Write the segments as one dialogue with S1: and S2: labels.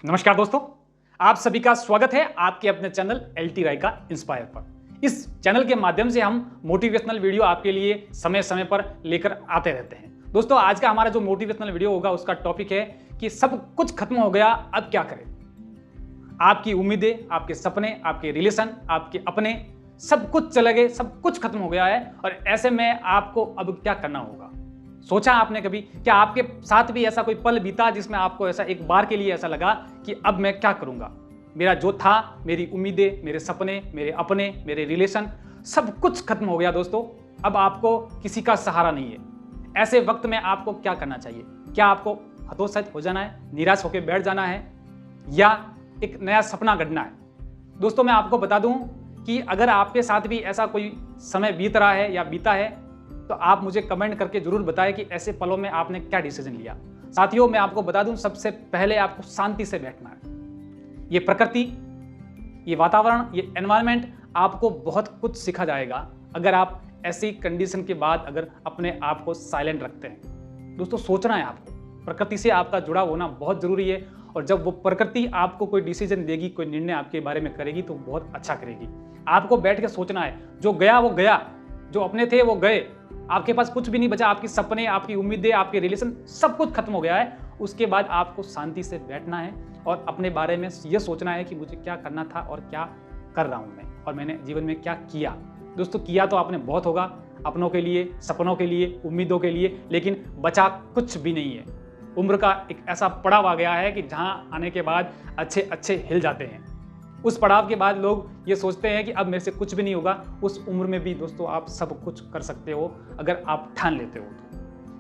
S1: नमस्कार दोस्तों, आप सभी का स्वागत है आपके अपने चैनल एलटी राय का इंस्पायर पर। इस चैनल के माध्यम से हम मोटिवेशनल वीडियो आपके लिए समय समय पर लेकर आते रहते हैं। दोस्तों, आज का हमारा जो मोटिवेशनल वीडियो होगा उसका टॉपिक है कि सब कुछ खत्म हो गया, अब क्या करें। आपकी उम्मीदें, आपके सपने, आपके रिलेशन, आपके अपने सब कुछ चले गए, सब कुछ खत्म हो गया है और ऐसे में आपको अब क्या करना होगा। सोचा आपने कभी, क्या आपके साथ भी ऐसा कोई पल बीता जिसमें आपको ऐसा एक बार के लिए ऐसा लगा कि अब मैं क्या करूंगा, मेरा जो था, मेरी उम्मीदें, मेरे सपने, मेरे अपने, मेरे रिलेशन सब कुछ खत्म हो गया। दोस्तों, अब आपको किसी का सहारा नहीं है। ऐसे वक्त में आपको क्या करना चाहिए? क्या आपको हतोत्साहित हो जाना है, निराश होकर बैठ जाना है, या एक नया सपना गढ़ना है? दोस्तों, मैं आपको बता दूं कि अगर आपके साथ भी ऐसा कोई समय बीत रहा है या बीता है तो आप मुझे कमेंट करके जरूर बताएं कि ऐसे पलों में आपने क्या डिसीजन लिया। साथियों, मैं आपको बता दूं, सबसे पहले आपको शांति से बैठना है। ये प्रकृति, ये वातावरण, ये एनवायरनमेंट आपको बहुत कुछ सिखा जाएगा अगर आप ऐसी कंडीशन के बाद अगर अपने आप को साइलेंट रखते हैं। दोस्तों, सोचना है आपको, प्रकृति से आपका जुड़ाव होना बहुत जरूरी है। और जब वो प्रकृति आपको कोई डिसीजन देगी, कोई निर्णय आपके बारे में करेगी तो बहुत अच्छा करेगी। आपको बैठ के सोचना है, जो गया वो गया, जो अपने थे वो गए, आपके पास कुछ भी नहीं बचा, आपके सपने, आपकी उम्मीदें, आपके रिलेशन सब कुछ खत्म हो गया है। उसके बाद आपको शांति से बैठना है और अपने बारे में यह सोचना है कि मुझे क्या करना था और क्या कर रहा हूं मैं, और मैंने जीवन में क्या किया। दोस्तों, किया तो आपने बहुत होगा, अपनों के लिए, सपनों के लिए, उम्मीदों के लिए, लेकिन बचा कुछ भी नहीं है। उम्र का एक ऐसा पड़ाव आ गया है कि जहां आने के बाद अच्छे अच्छे हिल जाते हैं। उस पड़ाव के बाद लोग ये सोचते हैं कि अब मेरे से कुछ भी नहीं होगा। उस उम्र में भी दोस्तों आप सब कुछ कर सकते हो अगर आप ठान लेते हो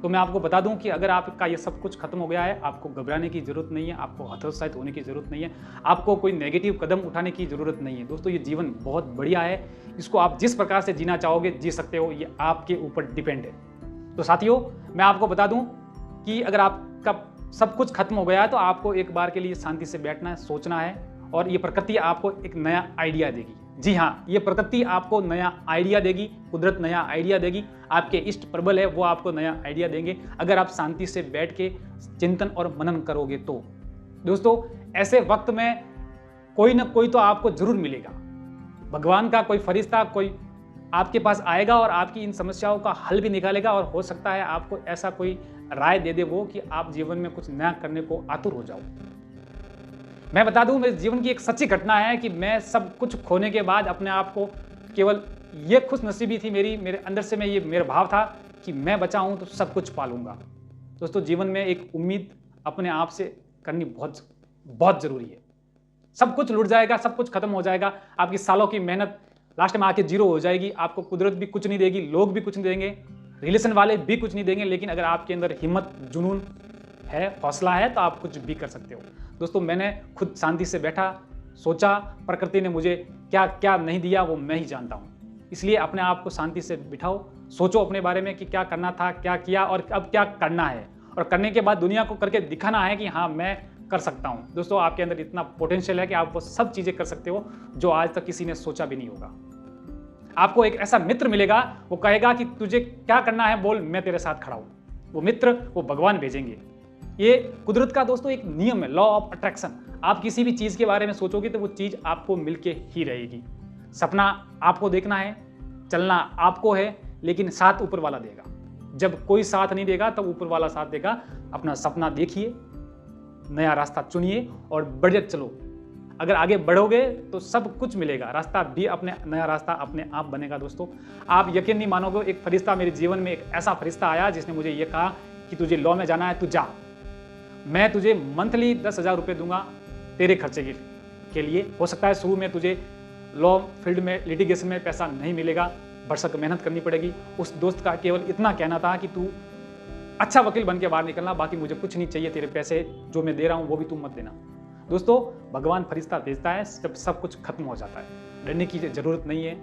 S1: तो मैं आपको बता दूं कि अगर आपका ये सब कुछ खत्म हो गया है, आपको घबराने की जरूरत नहीं है, आपको हतोत्साहित होने की जरूरत नहीं है, आपको कोई नेगेटिव कदम उठाने की जरूरत नहीं है। दोस्तों, ये जीवन बहुत बढ़िया है, इसको आप जिस प्रकार से जीना चाहोगे जी सकते हो, ये आपके ऊपर डिपेंड है। तो साथियों, मैं आपको बता दूं कि अगर आपका सब कुछ खत्म हो गया है तो आपको एक बार के लिए शांति से बैठना है, सोचना है, और ये प्रकृति आपको एक नया आइडिया देगी। जी हाँ, ये प्रकृति आपको नया आइडिया देगी, कुदरत नया आइडिया देगी, आपके इष्ट प्रबल है वो आपको नया आइडिया देंगे अगर आप शांति से बैठ के चिंतन और मनन करोगे तो। दोस्तों, ऐसे वक्त में कोई ना कोई तो आपको जरूर मिलेगा। भगवान का कोई फरिश्ता कोई आपके पास आएगा और आपकी इन समस्याओं का हल भी निकालेगा, और हो सकता है आपको ऐसा कोई राय दे दे वो कि आप जीवन में कुछ नया करने को आतुर हो जाओ। मैं बता दूं, मेरे जीवन की एक सच्ची घटना है कि मैं सब कुछ खोने के बाद अपने आप को केवल ये खुश नसीबी थी मेरे अंदर से, मैं ये मेरा भाव था कि मैं बचा हूं तो सब कुछ पालूंगा। दोस्तों, जीवन में एक उम्मीद अपने आप से करनी बहुत बहुत जरूरी है। सब कुछ लुट जाएगा, सब कुछ खत्म हो जाएगा, आपकी सालों की मेहनत लास्ट में आके जीरो हो जाएगी। आपको कुदरत भी कुछ नहीं देगी, लोग भी कुछ नहीं देंगे, रिलेशन वाले भी कुछ नहीं देंगे, लेकिन अगर आपके अंदर हिम्मत, जुनून है, हौसला है तो आप कुछ भी कर सकते हो। दोस्तों, मैंने खुद शांति से बैठा, सोचा, प्रकृति ने मुझे क्या क्या नहीं दिया वो मैं ही जानता हूँ। इसलिए अपने आप को शांति से बिठाओ, सोचो अपने बारे में कि क्या करना था, क्या किया और अब क्या करना है, और करने के बाद दुनिया को करके दिखाना है कि हाँ, मैं कर सकता हूँ। दोस्तों, आपके अंदर इतना पोटेंशियल है कि आप वो सब चीज़ें कर सकते हो जो आज तक किसी ने सोचा भी नहीं होगा। आपको एक ऐसा मित्र मिलेगा, वो कहेगा कि तुझे क्या करना है बोल, मैं तेरे साथ खड़ा हूँ। वो मित्र, वो भगवान भेजेंगे। ये कुदरत का दोस्तों एक नियम है, लॉ ऑफ अट्रैक्शन। आप किसी भी चीज़ के बारे में सोचोगे तो वो चीज़ आपको मिलके ही रहेगी। सपना आपको देखना है, चलना आपको है, लेकिन साथ ऊपर वाला देगा। जब कोई साथ नहीं देगा तब ऊपर वाला साथ देगा। अपना सपना देखिए, नया रास्ता चुनिए और बढ़िया चलो। अगर आगे बढ़ोगे तो सब कुछ मिलेगा, रास्ता भी अपने नया रास्ता अपने आप बनेगा। दोस्तों, आप यकीन नहीं मानोगे, एक फरिश्ता मेरे जीवन में, एक ऐसा फरिश्ता आया जिसने मुझे ये कहा कि तुझे लॉ में जाना है, तू जा, मैं तुझे मंथली 10,000 रुपये दूंगा तेरे खर्चे के लिए। हो सकता है शुरू में तुझे लॉ फील्ड में, लिटिगेशन में पैसा नहीं मिलेगा, भरसक मेहनत करनी पड़ेगी। उस दोस्त का केवल इतना कहना था कि तू अच्छा वकील बन के बाहर निकलना, बाकी मुझे कुछ नहीं चाहिए, तेरे पैसे जो मैं दे रहा हूँ वो भी तू मत देना। दोस्तों, भगवान फरिश्ता भेजता है जब सब कुछ खत्म हो जाता है। डरने की जरूरत नहीं है,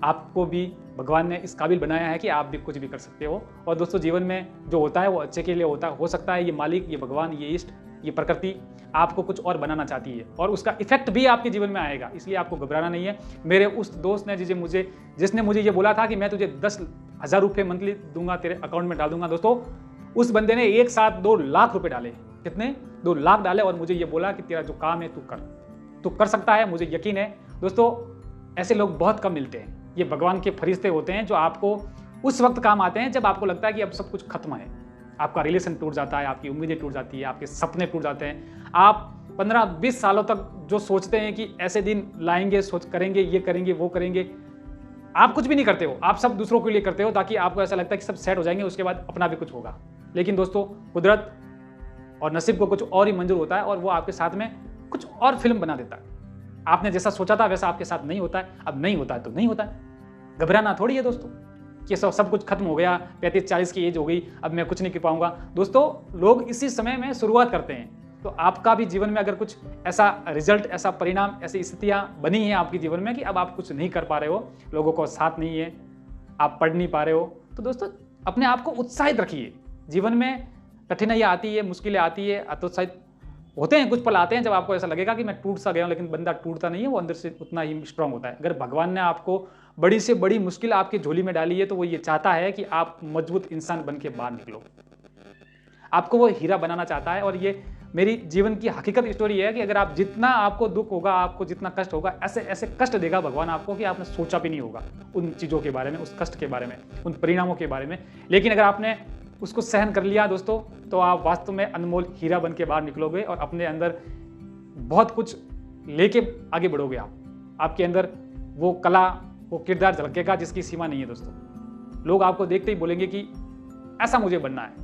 S1: आपको भी भगवान ने इस काबिल बनाया है कि आप भी कुछ भी कर सकते हो। और दोस्तों, जीवन में जो होता है वो अच्छे के लिए होता है। हो सकता है ये मालिक, ये भगवान, ये इष्ट, ये प्रकृति आपको कुछ और बनाना चाहती है और उसका इफेक्ट भी आपके जीवन में आएगा, इसलिए आपको घबराना नहीं है। मेरे उस दोस्त ने जिसने मुझे ये बोला था कि मैं तुझे 10,000 रुपये मंथली दूंगा, तेरे अकाउंट में डाल दूंगा। दोस्तों, उस बंदे ने एक साथ 2 लाख रुपए डाले कितने 2 लाख डाले और मुझे ये बोला कि तेरा जो काम है तू कर सकता है। मुझे यकीन है दोस्तों, ऐसे लोग बहुत कम मिलते हैं। ये भगवान के फरिश्ते होते हैं जो आपको उस वक्त काम आते हैं जब आपको लगता है कि अब सब कुछ खत्म है। आपका रिलेशन टूट जाता है, आपकी उम्मीदें टूट जाती है, आपके सपने टूट जाते हैं। आप 15-20 सालों तक जो सोचते हैं कि ऐसे दिन लाएंगे, करेंगे, ये करेंगे, वो करेंगे, आप कुछ भी नहीं करते हो। आप सब दूसरों के लिए करते हो ताकि आपको ऐसा लगता है कि सब सेट हो जाएंगे, उसके बाद अपना भी कुछ होगा। लेकिन दोस्तों, कुदरत और नसीब को कुछ और ही मंजूर होता है और वो आपके साथ में कुछ और फिल्म बना देता है। आपने जैसा सोचा था वैसा आपके साथ नहीं होता है। अब नहीं होता है तो नहीं होता है। घबराना थोड़ी है दोस्तों कि सब कुछ खत्म हो गया, 35-40 की एज हो गई, अब मैं कुछ नहीं कर पाऊंगा। दोस्तों, लोग इसी समय में शुरुआत करते हैं। तो आपका भी जीवन में अगर कुछ ऐसा रिजल्ट, ऐसा परिणाम, ऐसी स्थितियां बनी हैं आपके जीवन में कि अब आप कुछ नहीं कर पा रहे हो, लोगों को साथ नहीं है, आप पढ़ नहीं पा रहे हो, तो दोस्तों अपने आप को उत्साहित रखिए। जीवन में कठिनाइयाँ आती है, मुश्किलें आती है, हतोत्साहित होते हैं, कुछ पल आते हैं जब आपको ऐसा लगेगा कि मैं टूट सा गया हूँ, लेकिन बंदा टूटता नहीं है, वो अंदर से उतना ही स्ट्रांग होता है। अगर भगवान ने आपको बड़ी से बड़ी मुश्किल आपकी झोली में डाली है तो वो ये चाहता है कि आप मजबूत इंसान बन के बाहर निकलो। आपको वो हीरा बनाना चाहता है। और ये मेरी जीवन की हकीकत स्टोरी है कि अगर आप जितना आपको दुख होगा, आपको जितना कष्ट होगा, ऐसे ऐसे कष्ट देगा भगवान आपको कि आपने सोचा भी नहीं होगा उन चीज़ों के बारे में, उस कष्ट के बारे में, उन परिणामों के बारे में। लेकिन अगर आपने उसको सहन कर लिया दोस्तों, तो आप वास्तव में अनमोल हीरा बन के बाहर निकलोगे और अपने अंदर बहुत कुछ लेके आगे बढ़ोगे। आपके अंदर वो कला, वो किरदार झलकेगा जिसकी सीमा नहीं है दोस्तों। लोग आपको देखते ही बोलेंगे कि ऐसा मुझे बनना है।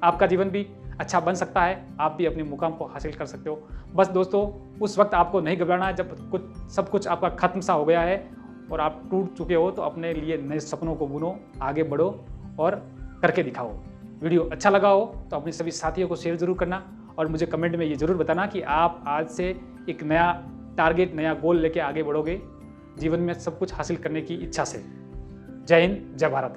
S1: आपका जीवन भी अच्छा बन सकता है, आप भी अपने मुकाम को हासिल कर सकते हो। बस दोस्तों, उस वक्त आपको नहीं घबराना है जब सब कुछ आपका खत्म सा हो गया है और आप टूट चुके हो, तो अपने लिए नए सपनों को बुनो, आगे बढ़ो और करके दिखाओ। वीडियो अच्छा लगा हो तो अपने सभी साथियों को शेयर जरूर करना और मुझे कमेंट में ये जरूर बताना कि आप आज से एक नया टारगेट, नया गोल लेके आगे बढ़ोगे जीवन में सब कुछ हासिल करने की इच्छा से। जय हिंद, जय भारत।